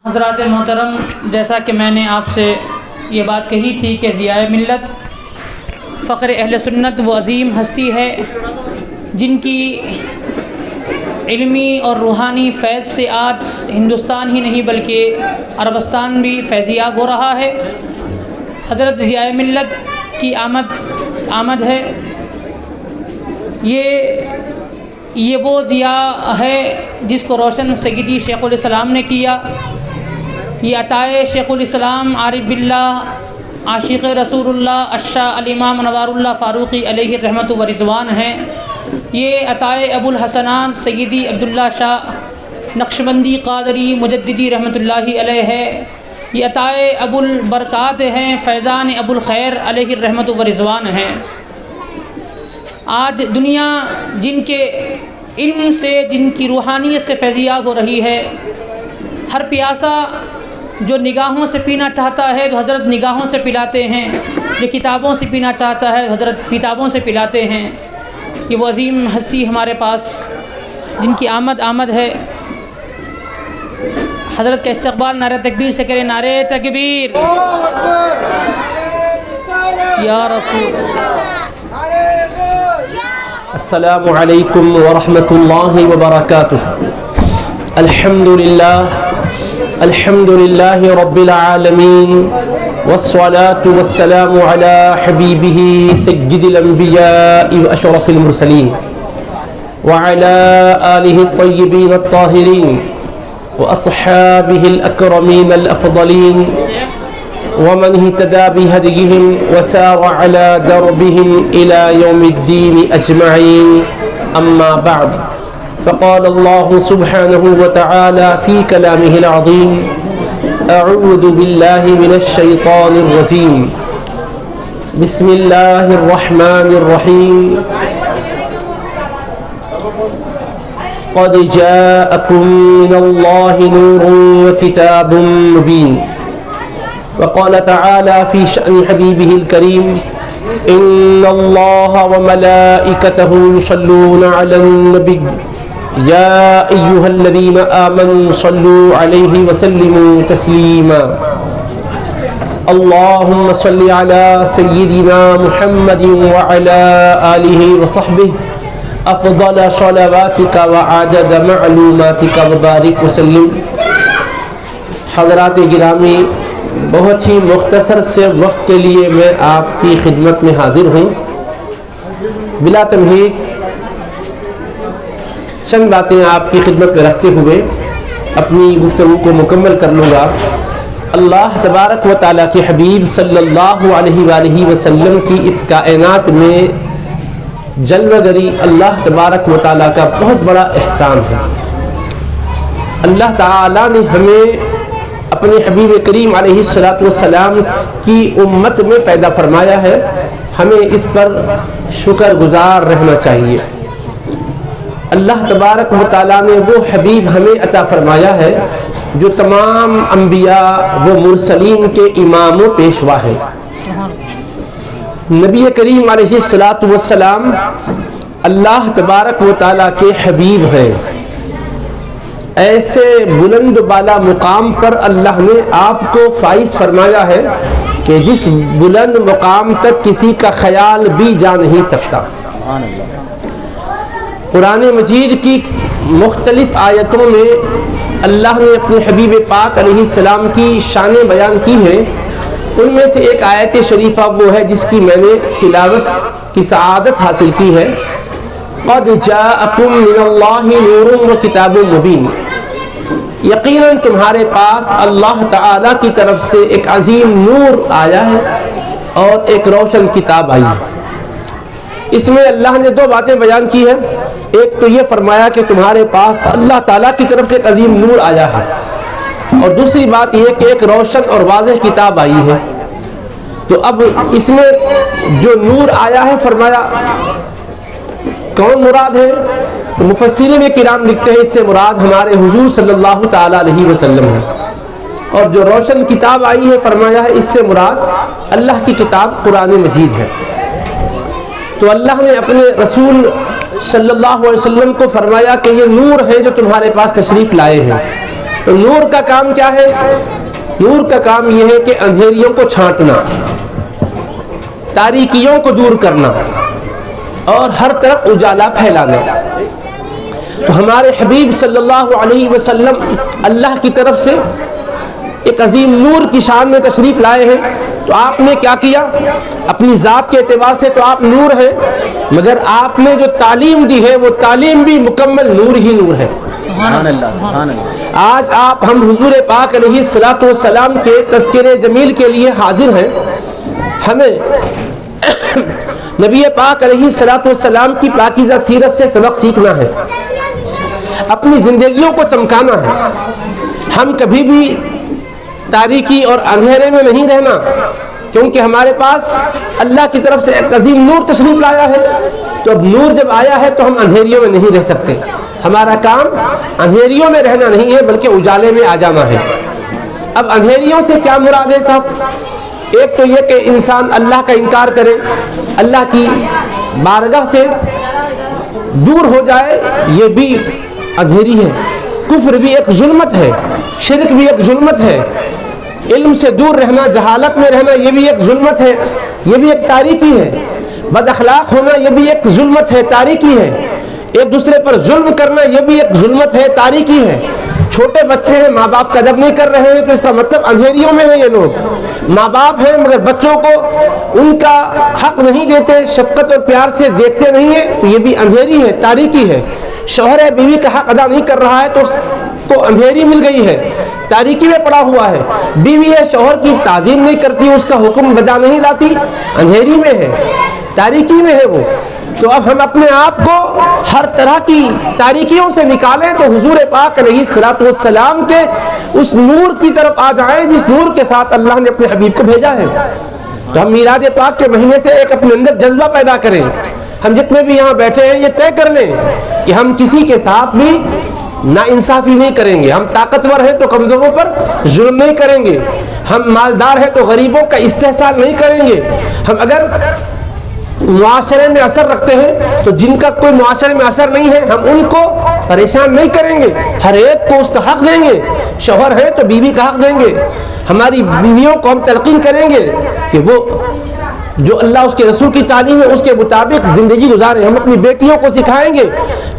حضرات محترم، جیسا کہ میں نے آپ سے یہ بات کہی تھی کہ ضیاء ملت فخر اہل سنت وہ عظیم ہستی ہے جن کی علمی اور روحانی فیض سے آج ہندوستان ہی نہیں بلکہ عربستان بھی فیضیاب ہو رہا ہے۔ حضرت ضیاء ملت کی آمد ہے۔ یہ وہ ضیاء ہے جس کو روشن سیدی شیخ الاسلام نے کیا۔ یہ عطائے شیخ الاسلام عارف باللہ عاشق رسول اللہ الشاہ الامام انوار اللہ فاروقی علیہ الرحمۃ و رضوان ہیں۔ یہ عطائے ابو الحسنات سیدی عبداللہ شاہ نقشبندی قادری مجددی رحمۃ اللہ علیہ ہے۔ یہ عطائے ابو البرکات ہیں، فیضان ابو الخیر علیہ الرحمۃ و رضوان ہیں۔ آج دنیا جن کے علم سے، جن کی روحانیت سے فیضیاب ہو رہی ہے، ہر پیاسا جو نگاہوں سے پینا چاہتا ہے تو حضرت نگاہوں سے پلاتے ہیں، جو کتابوں سے پینا چاہتا ہے حضرت کتابوں سے پلاتے ہیں۔ یہ وہ عظیم ہستی ہمارے پاس جن کی آمد ہے۔ حضرت کا استقبال نعرہ تکبیر سے کریں، نعرہ تکبیر، یا رسول السلام علیکم ورحمۃ اللہ وبرکاتہ۔ الحمد للہ رب العالمین، والصلاة والسلام علی حبیبہ سید الانبیاء واشرف المرسلین، وعلی آلہ الطیبین الطاہرین، واصحابہ الاکرمین الافضلین، ومن اهتدى بهديهم وسار على دربهم إلى يوم الدين أجمعين، أما بعد، فقال الله سبحانه وتعالى في كلامه العظيم: أعوذ بالله من الشيطان الرجيم، بسم الله الرحمن الرحيم، قد جاءكم من الله نور وكتاب مبين، وقال تعالى في شأن حبيبه الكريم: إن الله وملائكته يصلون على النبي يا أيها الذين آمنوا صلوا عليه وسلموا تسليما، اللهم صل على سيدنا محمد وعلى آله وصحبه أفضل صلواتك وعدد معلوماتك وبارك وسلم۔ حضرات گرامی، بہت ہی مختصر سے وقت کے لیے میں آپ کی خدمت میں حاضر ہوں۔ بلا تمہید چند باتیں آپ کی خدمت میں رکھتے ہوئے اپنی گفتگو کو مکمل کر لوں گا۔ اللہ تبارک و تعالیٰ کے حبیب صلی اللہ علیہ وآلہ وسلم کی اس کائنات میں جلوہ گری اللہ تبارک و تعالیٰ کا بہت بڑا احسان ہے۔ اللہ تعالیٰ نے ہمیں اپنے حبیب کریم علیہ السلام کی امت میں پیدا فرمایا ہے، ہمیں اس پر شکر گزار رہنا چاہیے۔ اللہ تبارک و تعالیٰ نے وہ حبیب ہمیں عطا فرمایا ہے جو تمام انبیاء و مرسلین کے امام و پیشوا ہے۔ نبی کریم علیہ السلام اللہ تبارک و تعالیٰ کے حبیب ہیں۔ ایسے بلند بالا مقام پر اللہ نے آپ کو فائز فرمایا ہے کہ جس بلند مقام تک کسی کا خیال بھی جا نہیں سکتا۔ قرآن مجید کی مختلف آیتوں میں اللہ نے اپنے حبیب پاک علیہ السلام کی شانیں بیان کی ہیں۔ ان میں سے ایک آیت شریفہ وہ ہے جس کی میں نے تلاوت کی سعادت حاصل کی ہے: قد جاءکم من اللہ نور و کتاب مبین، یقیناً تمہارے پاس اللہ تعالیٰ کی طرف سے ایک عظیم نور آیا ہے اور ایک روشن کتاب آئی ہے۔ اس میں اللہ نے دو باتیں بیان کی ہیں۔ ایک تو یہ فرمایا کہ تمہارے پاس اللہ تعالیٰ کی طرف سے ایک عظیم نور آیا ہے، اور دوسری بات یہ کہ ایک روشن اور واضح کتاب آئی ہے۔ تو اب اس میں جو نور آیا ہے، فرمایا کون مراد ہے؟ تو مفسرین کرام لکھتے ہیں اس سے مراد ہمارے حضور صلی اللہ تعالیٰ علیہ وسلم ہے، اور جو روشن کتاب آئی ہے، فرمایا ہے اس سے مراد اللہ کی کتاب قرآن مجید ہے۔ تو اللہ نے اپنے رسول صلی اللہ علیہ وسلم کو فرمایا کہ یہ نور ہے جو تمہارے پاس تشریف لائے ہیں، تو نور کا کام کیا ہے؟ نور کا کام یہ ہے کہ اندھیریوں کو چھانٹنا، تاریکیوں کو دور کرنا اور ہر طرف اجالا پھیلانا۔ تو ہمارے حبیب صلی اللہ علیہ وسلم اللہ کی طرف سے ایک عظیم نور کی شان میں تشریف لائے ہیں۔ تو آپ نے کیا کیا؟ اپنی ذات کے اعتبار سے تو آپ نور ہیں، مگر آپ نے جو تعلیم دی ہے وہ تعلیم بھی مکمل نور ہی نور ہے۔ سبحان اللہ، سبحان اللہ۔ آج آپ ہم حضور پاک علیہ الصلوۃ والسلام کے تذکرے جمیل کے لیے حاضر ہیں۔ ہمیں نبی پاک علیہ الصلوۃ والسلام کی پاکیزہ سیرت سے سبق سیکھنا ہے، اپنی زندگیوں کو چمکانا ہے۔ ہم کبھی بھی تاریکی اور اندھیرے میں نہیں رہنا، کیونکہ ہمارے پاس اللہ کی طرف سے ایک عظیم نور تشریف لایا ہے۔ تو اب نور جب آیا ہے تو ہم اندھیریوں میں نہیں رہ سکتے۔ ہمارا کام اندھیریوں میں رہنا نہیں ہے بلکہ اجالے میں آ جانا ہے۔ اب اندھیریوں سے کیا مراد ہے صاحب؟ ایک تو یہ کہ انسان اللہ کا انکار کرے، اللہ کی بارگاہ سے دور ہو جائے، یہ بھی اندھیری ہے۔ کفر بھی ایک ظلمت ہے، شرک بھی ایک ظلمت ہے، علم سے دور رہنا، جہالت میں رہنا، یہ بھی ایک ظلمت ہے، یہ بھی ایک تاریکی ہے۔ بد اخلاق ہونا یہ بھی ایک ظلمت ہے، تاریکی ہے۔ ایک دوسرے پر ظلم کرنا یہ بھی ایک ظلمت ہے، تاریکی ہے۔ چھوٹے بچے ہیں، ماں باپ کا ادب نہیں کر رہے ہیں تو اس کا مطلب اندھیریوں میں ہیں یہ لوگ۔ ماں باپ ہیں مگر بچوں کو ان کا حق نہیں دیتے، شفقت اور پیار سے دیکھتے نہیں ہیں تو یہ بھی اندھیری ہے، تاریکی ہے۔ شوہر ہے بیوی کا حق ادا نہیں کر رہا ہے تو اس کو اندھیری مل گئی ہے، تاریکی میں پڑا ہوا ہے۔ بیوی ہے، شوہر کی تعظیم نہیں کرتی، اس کا حکم بجا نہیں لاتی، اندھیری میں ہے، تاریکی میں ہے وہ۔ تو اب ہم اپنے آپ کو ہر طرح کی تاریکیوں سے نکالیں تو حضور پاک علیہ الصلوۃ والسلام کے اس نور کی طرف آ جائیں جس نور کے ساتھ اللہ نے اپنے حبیب کو بھیجا ہے۔ تو ہم میلاد پاک کے مہینے سے ایک اپنے اندر جذبہ پیدا کریں۔ ہم جتنے بھی یہاں بیٹھے ہیں یہ طے کر لیں کہ ہم کسی کے ساتھ بھی ناانصافی نہیں کریں گے، ہم طاقتور ہیں تو کمزوروں پر ظلم نہیں کریں گے، ہم مالدار ہیں تو غریبوں کا استحصال نہیں کریں گے، ہم اگر معاشرے میں اثر رکھتے ہیں تو جن کا کوئی معاشرے میں اثر نہیں ہے ہم ان کو پریشان نہیں کریں گے، ہر ایک کو اس کا حق دیں گے۔ شوہر ہے تو بیوی کا حق دیں گے، ہماری بیویوں کو ہم تلقین کریں گے کہ وہ جو اللہ اس کے رسول کی تعلیم ہے اس کے مطابق زندگی گزارے۔ ہم اپنی بیٹیوں کو سکھائیں گے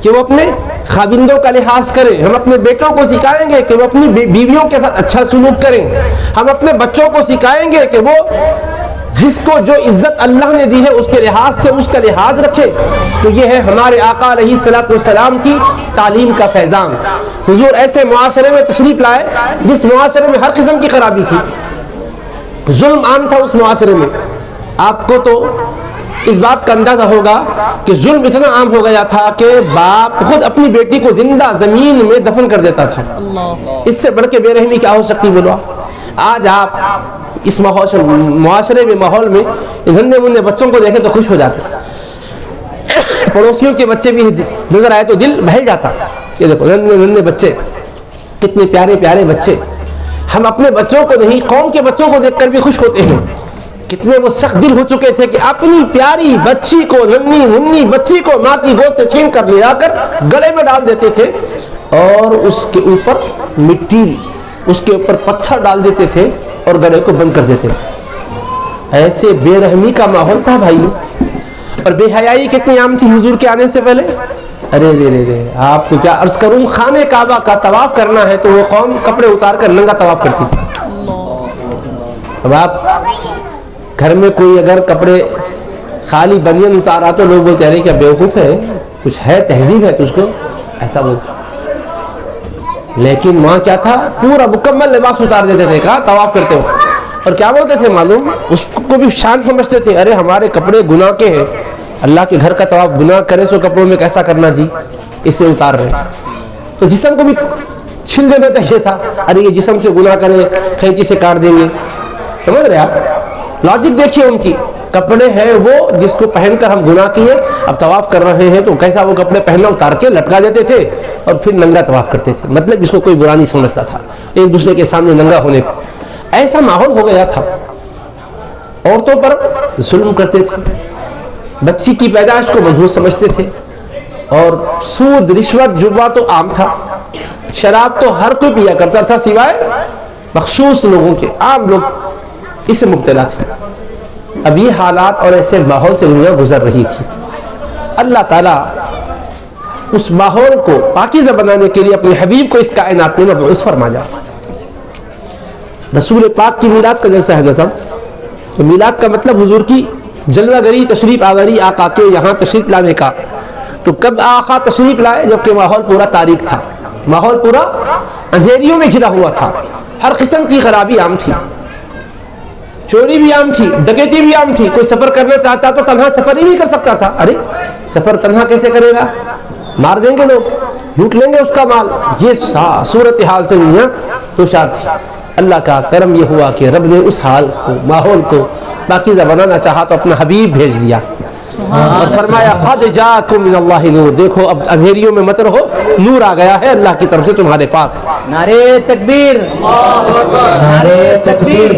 کہ وہ اپنے خاوندوں کا لحاظ کریں، ہم اپنے بیٹوں کو سکھائیں گے کہ وہ اپنی بیویوں کے ساتھ اچھا سلوک کریں، ہم اپنے بچوں کو سکھائیں گے کہ وہ جس کو جو عزت اللہ نے دی ہے اس کے لحاظ سے اس کا لحاظ رکھے۔ تو یہ ہے ہمارے آقا علیہ الصلوۃ والسلام کی تعلیم کا فیضان۔ حضور ایسے معاشرے میں تشریف لائے جس معاشرے میں ہر قسم کی خرابی تھی، ظلم عام تھا اس معاشرے میں۔ آپ کو تو اس بات کا اندازہ ہوگا کہ ظلم اتنا عام ہو گیا تھا کہ باپ خود اپنی بیٹی کو زندہ زمین میں دفن کر دیتا تھا۔ اس سے بڑھ کے بے رحمی کیا ہو سکتی بولو؟ آج آپ اس معاشرے میں ماحول میں ننھے منھے بچوں کو دیکھیں تو خوش ہو جاتے، پڑوسیوں کے بچے بھی نظر آئے تو دل بہل جاتا۔ یہ دیکھو ننھے بچے، کتنے پیارے پیارے بچے۔ ہم اپنے بچوں کو نہیں قوم کے بچوں کو دیکھ کر بھی خوش ہوتے ہیں۔ کتنے وہ سخت دل ہو چکے تھے کہ اپنی پیاری بچی کو، ننھی منھی بچی کو ماں کی گود سے چھین کر لے آ کر گلے میں ڈال دیتے تھے اور اس کے اوپر مٹی، اس کے اوپر پتھر ڈال دیتے تھے اور گلے کو بند کر دیتے تھے۔ ایسے بے رحمی کا ماحول تھا بھائیو۔ اور بے حیائی کتنی عام تھی حضور کے آنے سے پہلے۔ ارے رے رے رے، آپ کو کیا عرض کروں، خانہ کعبہ کا طواف کرنا ہے تو وہ قوم کپڑے اتار کر ننگا طواف کرتی تھی۔ اب آپ گھر میں کوئی اگر کپڑے خالی بنین اتارا تو لوگ بولتے ہیں کیا بیوقوف ہے، کچھ ہے تہذیب ہے تجھ کو، ایسا بولتے۔ لیکن وہاں کیا تھا، پورا مکمل لباس اتار دیتے تھے کہا طواف کرتے ہو۔ اور کیا بولتے تھے معلوم، اس کو بھی شان سمجھتے تھے، ارے ہمارے کپڑے گناہ کے ہیں، اللہ کے گھر کا طواف گناہ کرے سو کپڑوں میں کیسا کرنا جی، اسے اتار رہے۔ تو جسم کو بھی چھل دینا چاہیے تھا، ارے یہ جسم سے گناہ کرے کھینچی سے کاٹ دیں گے۔ سمجھ رہے آپ، لاجک دیکھیے ان کی۔ کپڑے ہیں وہ جس کو پہن کر ہم گناہ کیے، اب طواف کر رہے ہیں تو کیسا وہ کپڑے پہننا اتار کے لٹکا دیتے تھے اور پھر ننگا طواف کرتے تھے، مطلب اس کو کوئی برا نہیں سمجھتا تھا ایک دوسرے کے سامنے ننگا ہونے کو۔ ایسا ماحول ہو گیا تھا، عورتوں پر ظلم کرتے تھے، بچی کی پیدائش کو منحوس سمجھتے تھے، اور سود رشوت جربہ تو عام تھا۔ شراب تو ہر کوئی پیا کرتا تھا سوائے مخصوص لوگوں کے، عام لوگ اس سے مبتلا تھے۔ اب یہ حالات اور ایسے ماحول سے دنیا گزر رہی تھی۔ اللہ تعالیٰ اس ماحول کو پاکیزہ بنانے کے لیے اپنے حبیب کو اس کائنات میں مبعوث فرمایا۔ رسول پاک کی میلاد کا جلسہ ہے نا سب، تو میلاد کا مطلب حضور کی جلوہ گری، تشریف آوری، آقا کے یہاں تشریف لانے کا۔ تو کب آقا تشریف لائے؟ جبکہ ماحول پورا تاریک تھا، ماحول پورا اندھیریوں میں گھرا ہوا تھا، ہر قسم کی خرابی عام تھی، چوری بھی عام تھی، ڈکیتی بھی عام تھی۔ کوئی سفر کرنا چاہتا تو تنہا سفر ہی نہیں کر سکتا تھا۔ ارے سفر تنہا کیسے کرے گا؟ مار دیں گے لوگ، لوٹ لیں گے اس کا مال۔ یہ صورتحال سے دنیا ہوشیار تھی۔ اللہ کا کرم یہ ہوا کہ رب نے اس حال کو، ماحول کو پاکیزہ بنانا چاہا تو اپنا حبیب بھیج دیا اور فرمایا قد جاءکم من اللہ نور، دیکھو اب اندھیریوں میں مت رہو، نور آ گیا ہے اللہ کی طرف سے تمہارے پاس۔ نعرے تکبیر، نعرے تکبیر،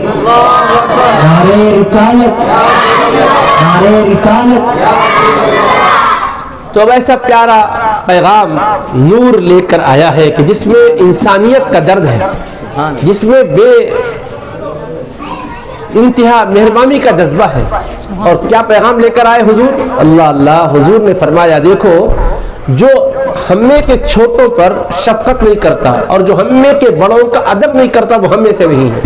نعرے رسالت، نعرے رسالت۔ تو اب ایسا پیارا پیغام نور لے کر آیا ہے کہ جس میں انسانیت کا درد ہے، جس میں بے انتہا مہربانی کا جذبہ ہے۔ اور کیا پیغام لے کر آئے حضور؟ اللہ اللہ، حضور نے فرمایا دیکھو جو ہم میں کے چھوٹوں پر شفقت نہیں کرتا اور جو ہم میں کے بڑوں کا ادب نہیں کرتا وہ ہم میں سے نہیں ہے۔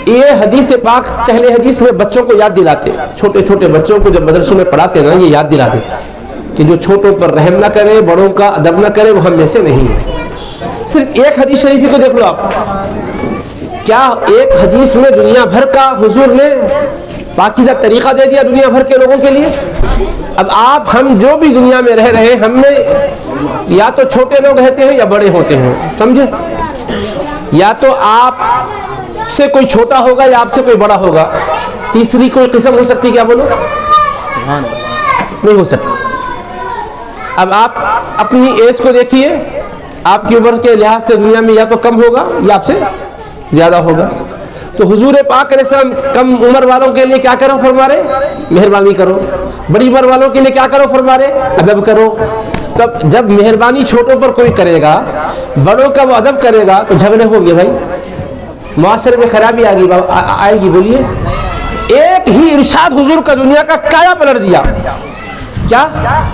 یہ حدیث پاک چہل حدیث میں بچوں کو یاد دلاتے، چھوٹے چھوٹے بچوں کو جب مدرسوں میں پڑھاتے نا، یہ یاد دلاتے کہ جو چھوٹوں پر رحم نہ کرے، بڑوں کا ادب نہ کرے، وہ ہم میں سے نہیں ہے۔ صرف ایک حدیث شریفی کو دیکھ لو آپ، کیا ایک حدیث میں دنیا بھر کا حضور نے پاکیزہ طریقہ دے دیا دنیا بھر کے لوگوں کے لیے۔ اب آپ ہم جو بھی دنیا میں رہ رہے ہیں، ہم میں یا تو چھوٹے لوگ رہتے ہیں یا بڑے ہوتے ہیں، سمجھے؟ یا تو آپ سے کوئی چھوٹا ہوگا یا آپ سے کوئی بڑا ہوگا، تیسری کوئی قسم ہو سکتی؟ کیا بولو؟ نہیں ہو سکتی۔ اب آپ اپنی ایج کو دیکھیے، آپ کی عمر کے لحاظ سے دنیا میں یا تو کم ہوگا یا آپ سے زیادہ ہوگا۔ تو حضور پاک علیہ السلام کم عمر والوں کے لیے کیا کرو فرما رہے؟ مہربانی کرو۔ بڑی عمر والوں کے لیے کیا کرو فرما رہے؟ ادب کرو۔ تب جب مہربانی چھوٹوں پر کوئی کرے گا، بڑوں کا وہ ادب کرے گا، تو جھگڑے ہوں گے بھائی، معاشرے میں خرابی آئے گی۔ بولیے، ایک ہی ارشاد حضور کا دنیا کا کایا پلٹ دیا۔ کیا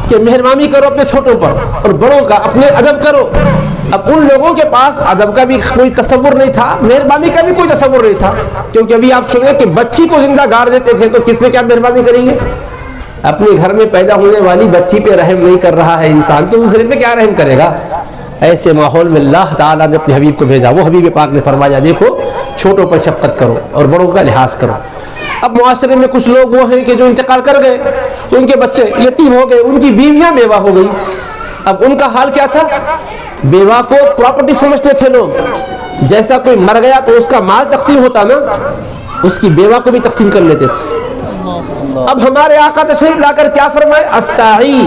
کہ مہربانی کرو اپنے چھوٹوں پر اور بڑوں کا اپنے ادب کرو۔ اب ان لوگوں کے پاس ادب کا بھی کوئی تصور نہیں تھا، مہربانی کا بھی کوئی تصور نہیں تھا، کیونکہ ابھی آپ سنیں کہ بچی کو زندہ گاڑ دیتے تھے، تو کس پہ کیا مہربانی کریں گے؟ اپنے گھر میں پیدا ہونے والی بچی پہ رحم نہیں کر رہا ہے انسان، تو دوسرے پہ کیا رحم کرے گا؟ ایسے ماحول میں اللہ تعالیٰ نے اپنے حبیب کو بھیجا۔ وہ حبیب پاک نے فرمایا دیکھو چھوٹوں پر شفقت کرو اور بڑوں کا لحاظ کرو۔ اب معاشرے میں کچھ لوگ وہ ہیں کہ جو انتقال کر گئے تو ان کے بچے یتیم ہو گئے، ان کی بیویاں بیوہ ہو گئی۔ اب ان کا حال کیا تھا؟ بیوہ کو پراپرٹی سمجھتے تھے لوگ، جیسا کوئی مر گیا تو اس کا مال تقسیم ہوتا نا، اس کی بیوہ کو بھی تقسیم کر لیتے تھے۔ اب ہمارے آقا تشریف لا کر کیا فرمائے؟ الساعی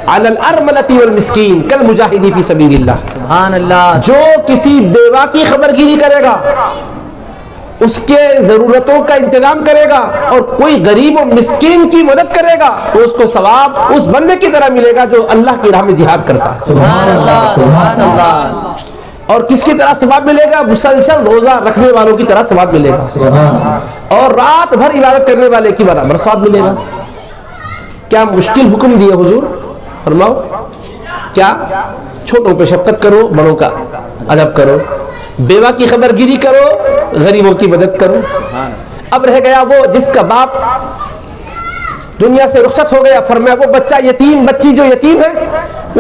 علی الارملۃ والمسکین کالمجاہد فی سبیل اللہ۔ سبحان اللہ۔ جو کسی بیوہ کی خبر گیری کرے گا، اس کے ضرورتوں کا انتظام کرے گا اور کوئی غریب و مسکین کی مدد کرے گا، تو اس کو ثواب اس بندے کی طرح ملے گا جو اللہ کی راہ میں جہاد کرتا ہے۔ سبحان اللہ، سبحان اللہ۔ اور کس کی طرح ثواب ملے گا؟ مسلسل روزہ رکھنے والوں کی طرح ثواب ملے گا، اور رات بھر عبادت کرنے والے کی برابر ثواب ملے گا۔ کیا مشکل حکم دیا حضور؟ فرماؤ کیا؟ چھوٹوں پہ شفقت کرو، بڑوں کا ادب کرو، بیوہ کی خبر گیری کرو، غریبوں کی مدد کرو۔ اب رہ گیا وہ جس کا باپ دنیا سے رخصت ہو گیا، فرمایا وہ بچہ یتیم، بچی جو یتیم ہے،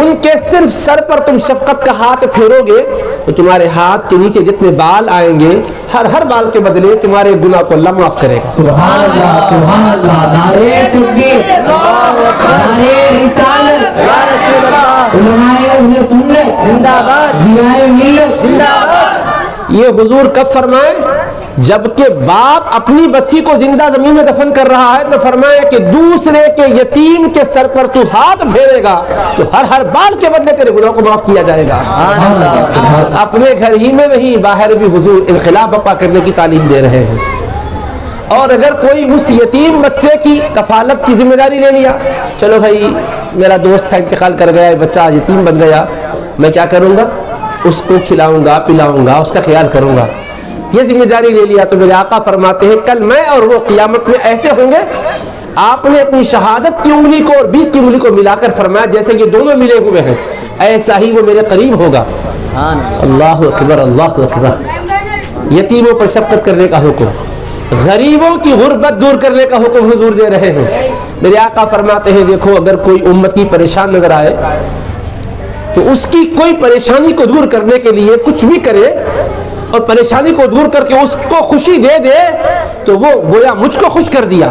ان کے صرف سر پر تم شفقت کا ہاتھ پھیرو گے تو تمہارے ہاتھ کے نیچے جتنے بال آئیں گے، ہر بال کے بدلے تمہارے گناہ کو اللہ معاف کرے گا۔ سبحان اللہ، سبحان اللہ۔ نعرے تکبیر، نعرے رسالت، یا رسول اللہ، علماء اہل سنت زندہ باد، ضیاء ملت زندہ باد۔ یہ حضور کب فرمائے؟ جبکہ باپ اپنی بچی کو زندہ زمین میں دفن کر رہا ہے، تو فرمایا کہ دوسرے کے یتیم کے سر پر تو ہاتھ پھیرے گا تو ہر بال کے بدلے تیرے گناہ کو معاف کیا جائے گا۔ اپنے گھر ہی میں نہیں، باہر بھی حضور انقلاب برپا کرنے کی تعلیم دے رہے ہیں۔ اور اگر کوئی اس یتیم بچے کی کفالت کی ذمہ داری لے لیا، چلو بھائی میرا دوست تھا انتقال کر گیا، بچہ یتیم بن گیا، میں کیا کروں گا؟ اس کو کھلاؤں گا پلاؤں گا اس کا خیال کروں گا. یہ ذمہ داری لے لیا. تو میرے آقا فرماتے ہیں کل میں اور وہ قیامت میں ایسے ہوں گے. آپ نے اپنی شہادت کی انگلی کو اور 20 کی انگلی کو ملا کر فرمایا جیسے کہ دونوں ملے ہوئے ہیں, ایسا ہی وہ میرے قریب ہوگا. اللہ اکبر اللہ اکبر. یتیموں پر شفقت کرنے کا حکم, غریبوں کی غربت دور کرنے کا حکم حضور دے رہے ہیں. میرے آقا فرماتے ہیں دیکھو اگر کوئی امتی پریشان نظر آئے تو اس کی کوئی پریشانی کو دور کرنے کے لیے کچھ بھی کرے اور پریشانی کو دور کر کے اس کو خوشی دے دے تو وہ گویا مجھ کو خوش کر دیا,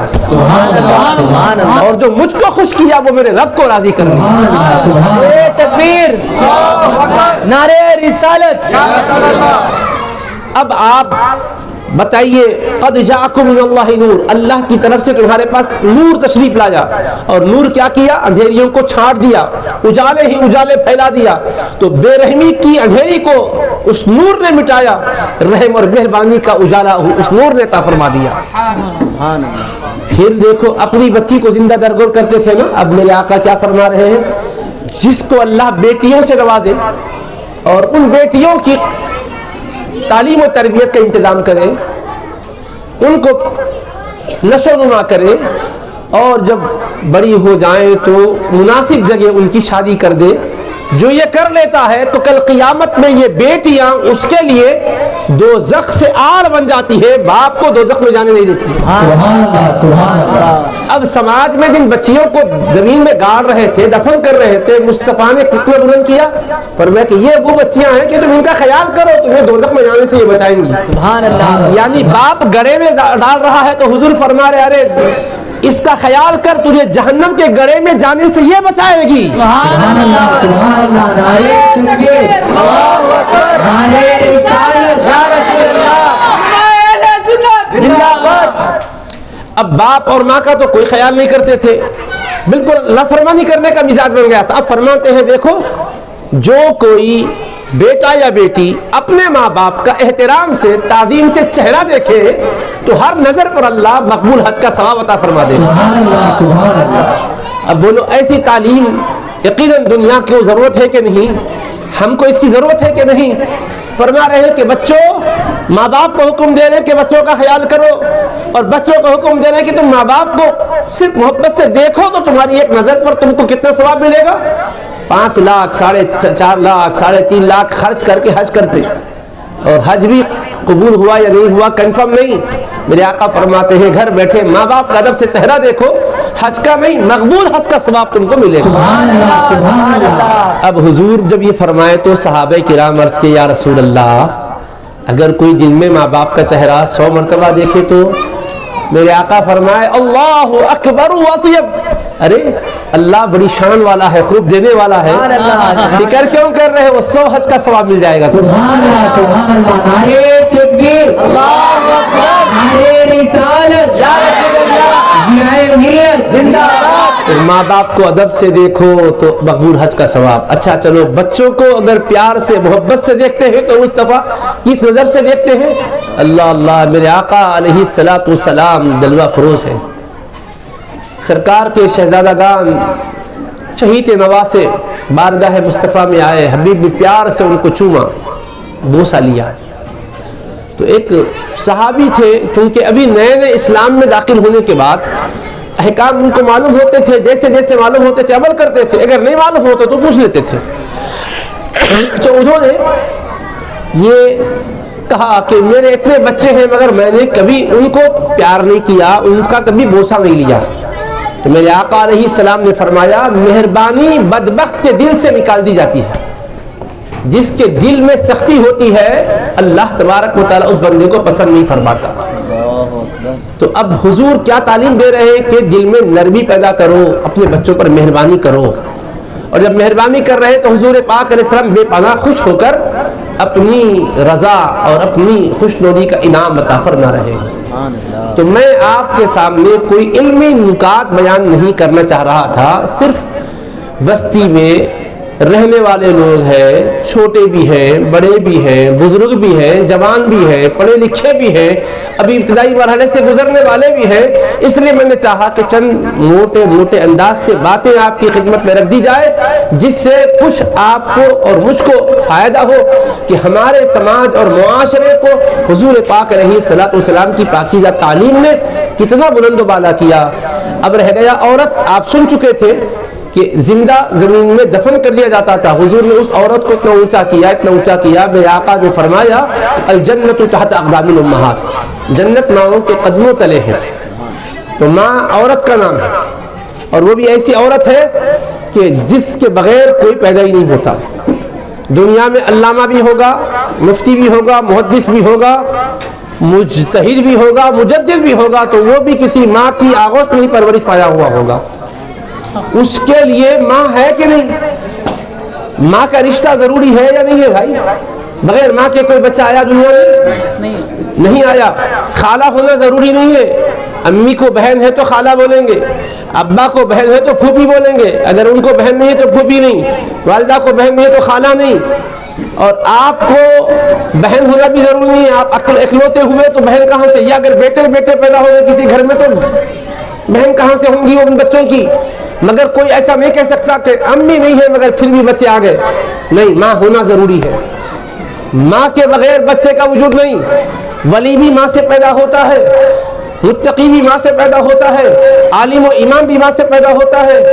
اور جو مجھ کو خوش کیا وہ میرے رب کو راضی کر لیا. تکبیر, نعرے رسالت. اب آپ بتائیے قد جاءکم من اللہ نور, اللہ کی طرف سے تمہارے پاس نور تشریف لایا, اور نور کیا کیا؟ اندھیریوں کو چھانٹ دیا, اجالے ہی اجالے پھیلا دیا. تو بے رحمی کی اندھیری کو اس نور نے مٹایا, رحم اور مہربانی کا اجالا اس نور نے عطا فرما دیا. پھر دیکھو اپنی بچی کو زندہ درگور کرتے تھے نا, اب میرے آقا کیا فرما رہے ہیں, جس کو اللہ بیٹیوں سے نوازے اور ان بیٹیوں کی تعلیم و تربیت کا انتظام کرے, ان کو نشو و نما کرے, اور جب بڑی ہو جائیں تو مناسب جگہ ان کی شادی کر دے, جو یہ کر لیتا ہے تو کل قیامت میں یہ بیٹیاں اس کے لیے دوزخ سے آڑ بن جاتی ہے, باپ کو دوزخ میں جانے نہیں دیتی. اب سماج میں جن بچیوں کو زمین میں گاڑ رہے تھے, دفن کر رہے تھے, مصطفیٰ نے کتنا بلند کیا, فرمایا کہ یہ وہ بچیاں ہیں کہ تم ان کا خیال کرو, تمہیں دوزخ میں جانے سے یہ بچائیں گی. یعنی باپ گڑے میں ڈال رہا ہے تو حضور فرما رہے ارے اس کا خیال کر, تجھے جہنم کے گڑے میں جانے سے یہ بچائے گی. اب باپ اور ماں کا تو کوئی خیال نہیں کرتے تھے, بالکل نافرمانی کرنے کا مزاج بن گیا تھا. اب فرماتے ہیں دیکھو جو کوئی بیٹا یا بیٹی اپنے ماں باپ کا احترام سے تعظیم سے چہرہ دیکھے تو ہر نظر پر اللہ مقبول حج کا ثواب عطا فرما دے. اب بولو ایسی تعلیم یقیناً دنیا کو ضرورت ہے کہ نہیں, ہم کو اس کی ضرورت ہے کہ نہیں. فرما رہے ہیں کہ بچوں, ماں باپ کو حکم دے رہے ہیں کہ بچوں کا خیال کرو, اور بچوں کو حکم دے رہے ہیں کہ تم ماں باپ کو صرف محبت سے دیکھو تو تمہاری ایک نظر پر تم کو کتنا ثواب ملے گا. 5 لاکھ 4.5 لاکھ 3.5 لاکھ خرچ کر کے حج کرتے, اور حج بھی قبول ہوا یا نہیں ہوا کنفرم نہیں. میرے آقا فرماتے ہیں گھر بیٹھے ماں باپ کا ادب سے چہرہ دیکھو, حج کا نہیں مقبول حج کا ثواب تم کو ملے گا. اب حضور جب یہ فرمائے تو صحابہ کرام عرض کے یا رسول اللہ اگر کوئی دل میں ماں باپ کا چہرہ 100 مرتبہ دیکھے تو؟ میرے آقا فرمائے اللہ اکبر و اطیب, ارے اللہ بڑی شان والا ہے, خوب دینے والا ہے, فکر کیوں کر رہے ہو, 100 حج کا ثواب مل جائے گا. سبحان اللہ سبحان اللہ, نعرہ تکبیر, اللہ اکبر, نعرہ رسالت, یا رسول اللہ, ضیاء ملت زندہ باد. ماں باپ کو ادب سے دیکھو تو مقبول حج کا ثواب. اچھا چلو بچوں کو اگر پیار سے محبت سے دیکھتے ہیں تو مصطفیٰ کس نظر سے دیکھتے ہیں؟ اللہ اللہ, میرے آقا علیہ الصلوۃ والسلام جلوہ فروز ہے. سرکار کے شہزادگان شہید نواسے بارگاہ مصطفیٰ میں آئے, حبیب نے پیار سے ان کو چوما, بوسہ لیا. تو ایک صحابی تھے, کیونکہ ابھی نئے نئے اسلام میں داخل ہونے کے بعد احکام ان کو معلوم ہوتے تھے, جیسے جیسے معلوم ہوتے تھے عمل کرتے تھے, اگر نہیں معلوم ہوتا تو پوچھ لیتے تھے. تو انہوں نے یہ کہا کہ میرے اتنے بچے ہیں مگر میں نے کبھی ان کو پیار نہیں کیا, ان کا کبھی بوسہ نہیں لیا. تو میرے آقا علیہ السلام نے فرمایا مہربانی بدبخت کے دل سے نکال دی جاتی ہے, جس کے دل میں سختی ہوتی ہے اللہ تبارک و تعالیٰ اس بندے کو پسند نہیں فرماتا. تو اب حضور کیا تعلیم دے رہے ہیں کہ دل میں نرمی پیدا کرو, اپنے بچوں پر مہربانی کرو, اور جب مہربانی کر رہے تو حضور پاک علیہ السلام بے پناہ خوش ہو کر اپنی رضا اور اپنی خوشنودی کا انعام عطا فرما رہے ہیں. تو میں آپ کے سامنے کوئی علمی نکات بیان نہیں کرنا چاہ رہا تھا, صرف بستی میں رہنے والے لوگ ہیں, چھوٹے بھی ہیں, بڑے بھی ہیں, بزرگ بھی ہیں, جوان بھی ہیں, پڑھے لکھے بھی ہیں, ابھی ابتدائی مرحلے سے گزرنے والے بھی ہیں، اس لیے میں نے چاہا کہ چند موٹے موٹے انداز سے باتیں آپ کی خدمت میں رکھ دی جائے، جس سے کچھ آپ کو اور مجھ کو فائدہ ہو کہ ہمارے سماج اور معاشرے کو حضور پاک علیہ الصلوۃ والسلام کی پاکیزہ تعلیم نے کتنا بلند و بالا کیا۔ اب رہ گیا عورت، آپ سن چکے تھے کہ زندہ زمین میں دفن کر دیا جاتا تھا، حضور نے اس عورت کو اتنا اونچا کیا، اتنا اونچا کیا، میرے آقا نے فرمایا الجنت تحت اقدام الامہات، جنت ماؤں کے قدموں تلے ہے۔ تو ماں عورت کا نام ہے، اور وہ بھی ایسی عورت ہے کہ جس کے بغیر کوئی پیدا ہی نہیں ہوتا۔ دنیا میں علامہ بھی ہوگا، مفتی بھی ہوگا، محدث بھی ہوگا، مجتہد بھی ہوگا، مجدد بھی ہوگا، تو وہ بھی کسی ماں کی آغوش میں ہی پرورش پایا ہوا ہوگا۔ اس کے لیے ماں ہے کہ نہیں؟ ماں کا رشتہ ضروری ہے یا نہیں ہے بھائی؟ بغیر ماں کے کوئی بچہ آیا دنیا میں؟ نہیں آیا۔ خالہ ہونا ضروری نہیں ہے، امی کو بہن ہے تو خالہ بولیں گے، ابا کو بہن ہے تو پھوپھی بولیں گے، اگر ان کو بہن نہیں ہے تو پھوپھی نہیں، والدہ کو بہن نہیں ہے تو خالہ نہیں۔ اور آپ کو بہن ہونا بھی ضروری نہیں ہے، آپ اکلوتے ہوئے تو بہن کہاں سے، یا اگر بیٹے بیٹے پیدا ہو گئے کسی گھر میں تو بہن کہاں سے ہوں گی ان بچوں کی؟ مگر کوئی ایسا نہیں کہہ سکتا کہ امی نہیں ہے مگر پھر بھی بچے آ گئے، نہیں، ماں ہونا ضروری ہے۔ ماں کے بغیر بچے کا وجود نہیں۔ ولی بھی ماں سے پیدا ہوتا ہے، متقی بھی ماں سے پیدا ہوتا ہے، عالم و امام بھی ماں سے پیدا ہوتا ہے،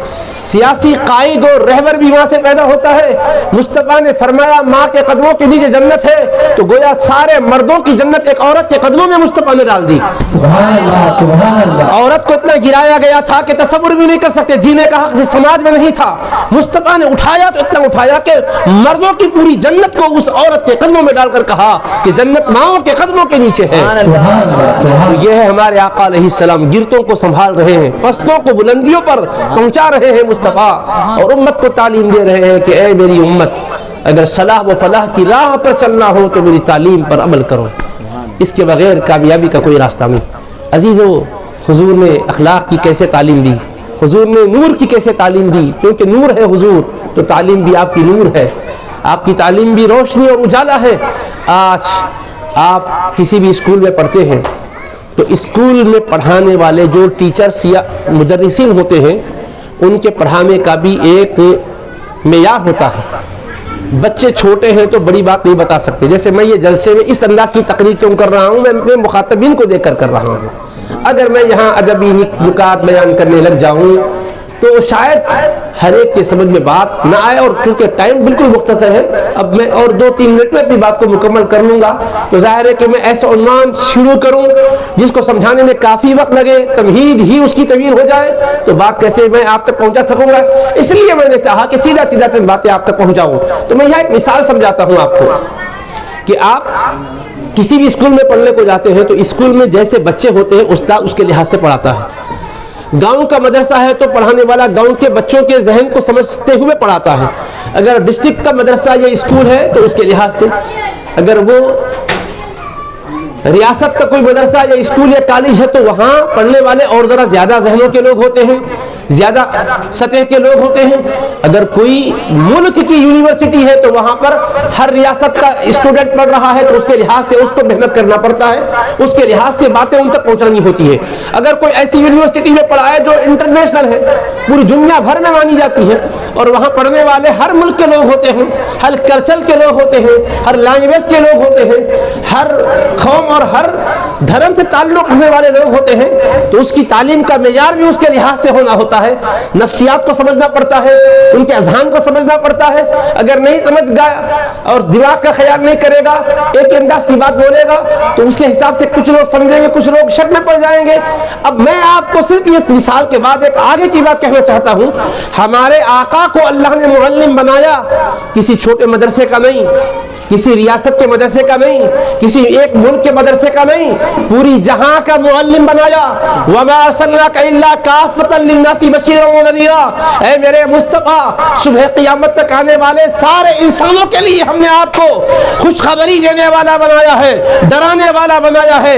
سیاسی قائد اور رہبر بھی ماں سے پیدا ہوتا ہے۔ مصطفیٰ نے فرمایا ماں کے قدموں کے نیچے جنت ہے، تو گویا سارے مردوں کی جنت ایک عورت کے قدموں میں مصطفیٰ نے ڈال دی۔ سبحان اللہ، سبحان اللہ۔ عورت کو اتنا گرایا گیا تھا کہ تصور بھی نہیں کر سکتے، جینے کا حق سماج میں نہیں تھا۔ مصطفیٰ نے اٹھایا تو اتنا اٹھایا کہ مردوں کی پوری جنت کو اس عورت کے قدموں میں ڈال کر کہا کہ جنت ماؤں کے قدموں کے نیچے ہے۔ سبحان اللہ، سبحان اللہ۔ یہ ہے ہمارے آقا علیہ السلام، گرتوں کو سنبھال رہے ہیں، پستوں کو بلندیوں پر پہنچا رہے ہیں مصطفیٰ، اور امت کو تعلیم دے رہے ہیں کہ اے میری امت، اگر صلاح و فلاح کی راہ پر چلنا ہو تو میری تعلیم پر عمل کرو، اس کے بغیر کامیابی کا کوئی راستہ نہیں۔ عزیزو، حضور نے اخلاق کی کیسے تعلیم دی، حضور نے نور کی کیسے تعلیم دی، کیونکہ نور ہے حضور تو تعلیم بھی آپ کی نور ہے، آپ کی تعلیم بھی روشنی اور اجالا ہے۔ آج آپ کسی بھی اسکول میں پڑھتے ہیں تو اسکول میں پڑھانے والے جو ٹیچرز یا مدرسین ہوتے ہیں ان کے پڑھانے کا بھی ایک معیار ہوتا ہے۔ بچے چھوٹے ہیں تو بڑی بات نہیں بتا سکتے، جیسے میں یہ جلسے میں اس انداز کی تقریر کیوں کر رہا ہوں، میں اپنے مخاطبین کو دیکھ کر رہا ہوں۔ اگر میں یہاں ادبی نکات بیان کرنے لگ جاؤں تو شاید ہر ایک کے سمجھ میں بات نہ آئے، اور کیونکہ ٹائم بالکل مختصر ہے، اب میں اور 2-3 منٹ میں اپنی بات کو مکمل کر لوں گا، تو ظاہر ہے کہ میں ایسا عنوان شروع کروں جس کو سمجھانے میں کافی وقت لگے، تمہید ہی اس کی طویل ہو جائے، تو بات کیسے میں آپ تک پہنچا سکوں گا؟ اس لیے میں نے چاہا کہ سیدھا چند باتیں آپ تک پہنچاؤں۔ تو میں یہاں ایک مثال سمجھاتا ہوں آپ کو کہ آپ کسی بھی اسکول میں پڑھنے کو جاتے ہیں تو اسکول میں جیسے بچے ہوتے ہیں استاد اس کے لحاظ سے پڑھاتا ہے۔ گاؤں کا مدرسہ ہے تو پڑھانے والا گاؤں کے بچوں کے ذہن کو سمجھتے ہوئے پڑھاتا ہے۔ اگر ڈسٹرکٹ کا مدرسہ یا اسکول ہے تو اس کے لحاظ سے، اگر وہ ریاست کا کوئی مدرسہ یا اسکول یا کالج ہے تو وہاں پڑھنے والے اور ذرا زیادہ ذہنوں کے لوگ ہوتے ہیں، زیادہ سطح کے لوگ ہوتے ہیں۔ اگر کوئی ملک کی یونیورسٹی ہے تو وہاں پر ہر ریاست کا اسٹوڈنٹ پڑھ رہا ہے تو اس کے لحاظ سے اس کو محنت کرنا پڑتا ہے، اس کے لحاظ سے باتیں ان تک پہنچانی ہوتی ہے۔ اگر کوئی ایسی یونیورسٹی میں پڑھا ہے جو انٹرنیشنل ہے، پوری دنیا بھر میں مانی جاتی ہے، اور وہاں پڑھنے والے ہر ملک کے لوگ ہوتے ہیں، ہر کلچر کے لوگ ہوتے ہیں، ہر لینگویج کے لوگ ہوتے ہیں، ہر قوم اور ہر دھرم سے تعلق رکھنے والے لوگ ہوتے ہیں، تو اس کی تعلیم کا معیار بھی اس کے لحاظ سے ہونا ہوتا ہے۔ نفسیات کو سمجھنا پڑتا ہے، ان کے اذہان کو سمجھنا پڑتا ہے۔ اگر نہیں سمجھ گیا اور دماغ کا خیال نہیں کرے گا، ایک انداز کی بات بولے گا تو اس کے حساب سے کچھ لوگ سمجھیں گے، کچھ لوگ شک میں پڑ جائیں گے۔ اب میں آپ کو صرف اس مثال کے بعد ایک آگے کی بات کہنا چاہتا ہوں۔ ہمارے آقا کو اللہ نے معلم بنایا، کسی چھوٹے مدرسے کا نہیں، کسی ریاست کے مدرسے کا نہیں، کسی ایک ملک کے مدرسے کا نہیں، پوری جہاں کا معلم بنایا۔ وَمَا أَرْسَلْنَاكَ إِلَّا كَافَّةً لِلنَّاسِ بَشِيرًا وَنَذِيرًا، اے میرے مصطفیٰ، صبح قیامت تک آنے والے سارے انسانوں کے لیے ہم نے آپ کو خوشخبری دینے والا بنایا ہے، ڈرانے والا بنایا ہے،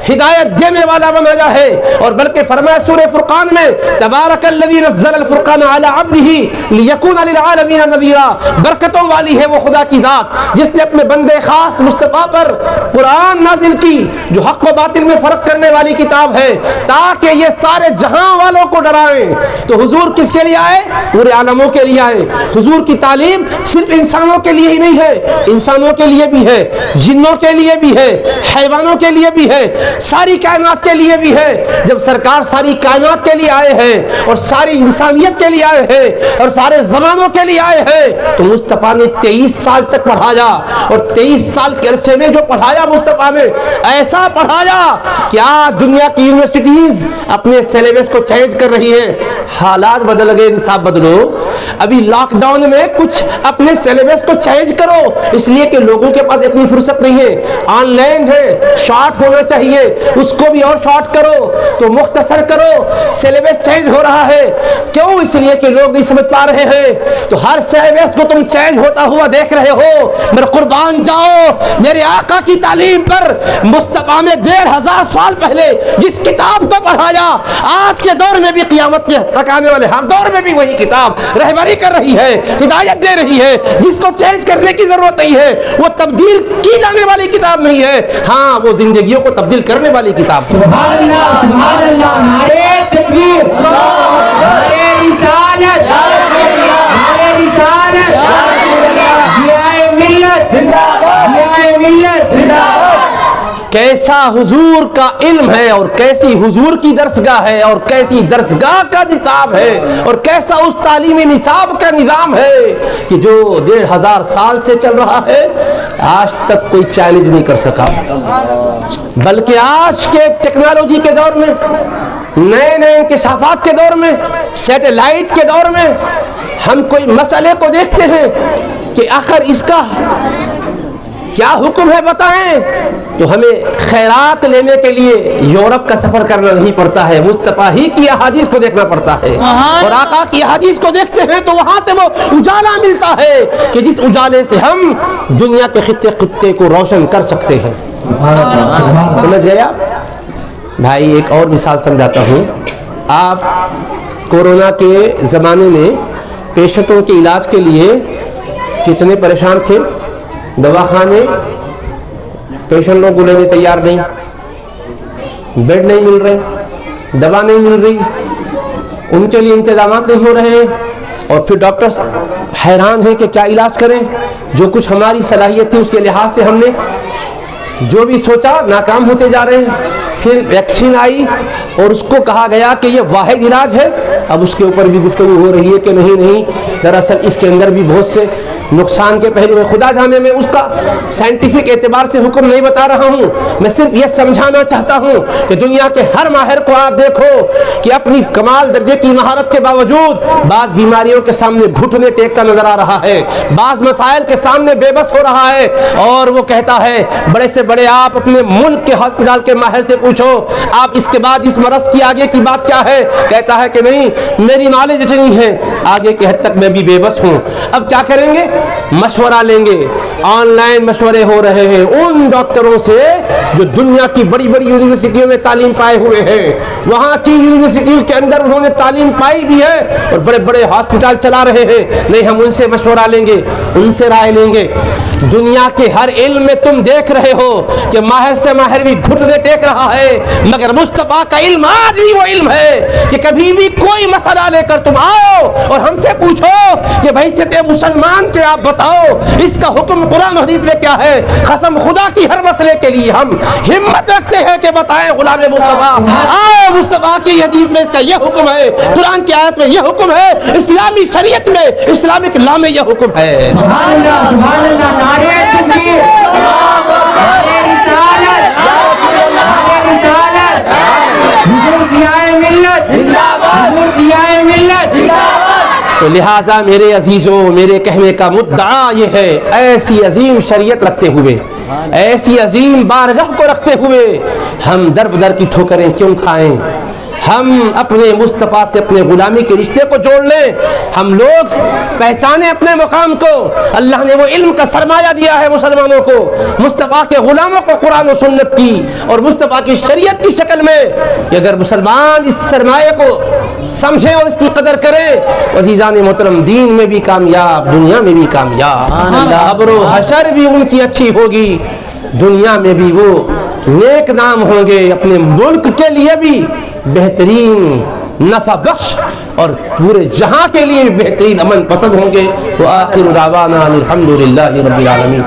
ہدایت دینے والا بنایا ہے۔ اور بلکہ فرمایا سورہ فرقان میں، تبارک الذی نزل الفرقان علی عبدہ لیکون للعالمین نذیرا، برکتوں والی ہے وہ خدا کی ذات جس جس نے اپنے بندے خاص مصطفیٰ پر قرآن نازل کی جو حق و باطل میں فرق کرنے والی کتاب ہے تاکہ یہ سارے جہاں والوں کو ڈرائیں. تو حضور کس کے لیے آئے؟ پورے عالموں کے لیے آئے. حضور کی تعلیم صرف انسانوں کے لیے ہی نہیں ہے, انسانوں کے لیے بھی ہے, جنوں کے لیے بھی ہے, حیوانوں کے لیے بھی ہے, ساری کائنات کے لیے بھی ہے. جب سرکار ساری کائنات کے لیے آئے ہیں اور ساری انسانیت کے لیے آئے ہیں اور سارے زمانوں کے لیے آئے ہیں تو مصطفیٰ نے 23 سال تک پڑھایا, اور 23 سال کے عرصے میں جو پڑھایا مصطفیٰ نے ایسا پڑھایا کہ آج دنیا کی یونیورسٹیز اپنے سیلیبس کو چینج کر رہی ہیں. حالات بدل گئے, نصاب بدلو. ابھی لاک ڈاؤن میں کچھ اپنے سیلیبس کو چینج کرو, اس لیے کہ لوگوں کے پاس اتنی فرصت نہیں ہے. آن لائن ہے, شارٹ ہونا چاہیے, اس کو بھی اور شارٹ کرو تو مختصر کرو. سیلیبس چینج ہو رہا ہے, کیوں؟ اس لیے کہ لوگ نہیں سمجھ پا رہے ہیں. تو ہر سیلیبس کو تم چینج ہوتا ہوا دیکھ رہے ہو. میرے قربان جاؤ, میرے آقا کی تعلیم پر مصطفیٰ نے 1500 سال پہلے جس کتاب کو پڑھایا, آج کے دور میں بھی, قیامت کے تک آنے والے ہر دور میں بھی وہی کتاب رہبری کر رہی ہے, ہدایت دے رہی ہے. جس کو چینج کرنے کی ضرورت نہیں ہے, وہ تبدیل کی جانے والی کتاب نہیں ہے, ہاں وہ زندگیوں کو تبدیل کرنے والی کتاب. سبحان اللہ, سبحان اللہ, نعرہ تکبیر, نعرہ رسالت, نعرہ رسالت, ضیاء ملت زندہ باد, ضیاء ملت زندہ باد. کیسا حضور کا علم ہے اور کیسی حضور کی درسگاہ ہے اور کیسی درسگاہ کا نصاب ہے اور کیسا اس تعلیمی نصاب کا نظام ہے کہ جو 1500 سال سے چل رہا ہے, آج تک کوئی چیلنج نہیں کر سکا. بلکہ آج کے ٹیکنالوجی کے دور میں, نئے نئے انکشافات کے دور میں, سیٹلائٹ کے دور میں ہم کوئی مسئلے کو دیکھتے ہیں کہ آخر اس کا کیا حکم ہے بتائیں, تو ہمیں خیرات لینے کے لیے یورپ کا سفر کرنا نہیں پڑتا ہے, مصطفیٰ ہی کی احادیث کو دیکھنا پڑتا ہے. اور آقا کی احادیث کو دیکھتے ہیں تو وہاں سے وہ اجالا ملتا ہے کہ جس اجالے سے ہم دنیا کے خطے خطے کو روشن کر سکتے ہیں. سمجھ گئے آپ بھائی؟ ایک اور مثال سمجھاتا ہوں. آپ کورونا کے زمانے میں پیشنٹوں کے علاج کے لیے کتنے پریشان تھے. دواخانے پیشنٹوں کو لینے تیار نہیں, بیڈ نہیں مل رہے, دوا نہیں مل رہی, ان کے لیے انتظامات نہیں ہو رہے ہیں, اور پھر ڈاکٹر حیران ہیں کہ کیا علاج کریں. جو کچھ ہماری صلاحیت تھی اس کے لحاظ سے ہم نے جو بھی سوچا ناکام ہوتے جا رہے ہیں. پھر ویکسین آئی اور اس کو کہا گیا کہ یہ واحد علاج ہے. اب اس کے اوپر بھی گفتگو ہو رہی ہے کہ نہیں, دراصل اس کے اندر بھی بہت سے نقصان کے پہلو ہے. خدا جانے میں اس کا سائنٹیفک اعتبار سے حکم نہیں بتا رہا ہوں, میں صرف یہ سمجھانا چاہتا ہوں کہ دنیا کے ہر ماہر کو آپ دیکھو کہ اپنی کمال درجے کی مہارت کے باوجود بعض بیماریوں کے سامنے گھٹنے ٹیکتا نظر آ رہا ہے, بعض مسائل کے سامنے بے بس ہو رہا ہے. اور وہ کہتا ہے, بڑے سے بڑے آپ اپنے ملک کے ہسپتال کے ماہر سے پوچھو آپ اس کے بعد اس مرض کی آگے کی بات کیا ہے, کہتا ہے کہ نہیں میری نالج اتنی ہے, آگے کے حد تک میں بھی بے بس ہوں. اب کیا کریں گے؟ مشورہ لیں گے. آن لائن مشورے ہو رہے ہیں ان ڈاکٹروں سے جو دنیا کی بڑی بڑی یونیورسٹیوں میں تعلیم پائے ہوئے ہیں, وہاں کی یونیورسٹیز کے اندر انہوں نے تعلیم پائی بھی ہے اور بڑے بڑے ہاسپٹل چلا رہے ہیں. نہیں, ہم ان سے مشورہ لیں گے, ان سے رائے لیں گے. دنیا کے ہر علم میں تم دیکھ رہے ہو کہ ماہر سے ماہر بھی گھٹنے ٹیک رہا ہے, مگر مصطفیٰ کا علم آج بھی وہ علم ہے کہ کبھی بھی کوئی مسئلہ لے کر تم آؤ اور ہم سے پوچھو کہ بحیثیت مسلمان کے آپ بتاؤ اس کا حکم قرآن و حدیث میں کیا ہے. قسم خدا کی ہر مسئلے کے لیے ہم ہمت رکھتے ہیں کہ بتائیں غلام مصطفیٰ, آؤ مصطفیٰ کی حدیث میں اس کا یہ حکم ہے, قرآن کی آیت میں یہ حکم ہے, اسلامی شریعت میں اسلامک لا میں یہ حکم ہے. سبحان اللہ, سبحان اللہ, نعرہ تکبیر, نعرہ رسالت, نعرہ رسالت, حضور ضیاء ملت زندہ باد, حضور ضیاء ملت زندہ باد. تو لہٰذا میرے عزیزوں, میرے کہنے کا مدعا یہ ہے, ایسی عظیم شریعت رکھتے ہوئے, ایسی عظیم بارگاہ کو رکھتے ہوئے ہم در بدر کی ٹھوکریں کیوں کھائیں؟ ہم اپنے مصطفیٰ سے اپنے غلامی کے رشتے کو جوڑ لیں, ہم لوگ پہچانیں اپنے مقام کو. اللہ نے وہ علم کا سرمایہ دیا ہے مسلمانوں کو, مصطفیٰ کے غلاموں کو قرآن و سنت کی اور مصطفیٰ کی شریعت کی شکل میں, کہ اگر مسلمان اس سرمایہ کو سمجھیں اور اس کی قدر کریں, عزیزان محترم, دین میں بھی کامیاب, دنیا میں بھی کامیاب, قبر و حشر بھی ان کی اچھی ہوگی, دنیا میں بھی وہ نیک نام ہوں گے, اپنے ملک کے لیے بھی بہترین نفع بخش اور پورے جہاں کے لیے بھی بہترین امن پسند ہوں گے. وآخر دعوانا الحمدللہ رب العالمین.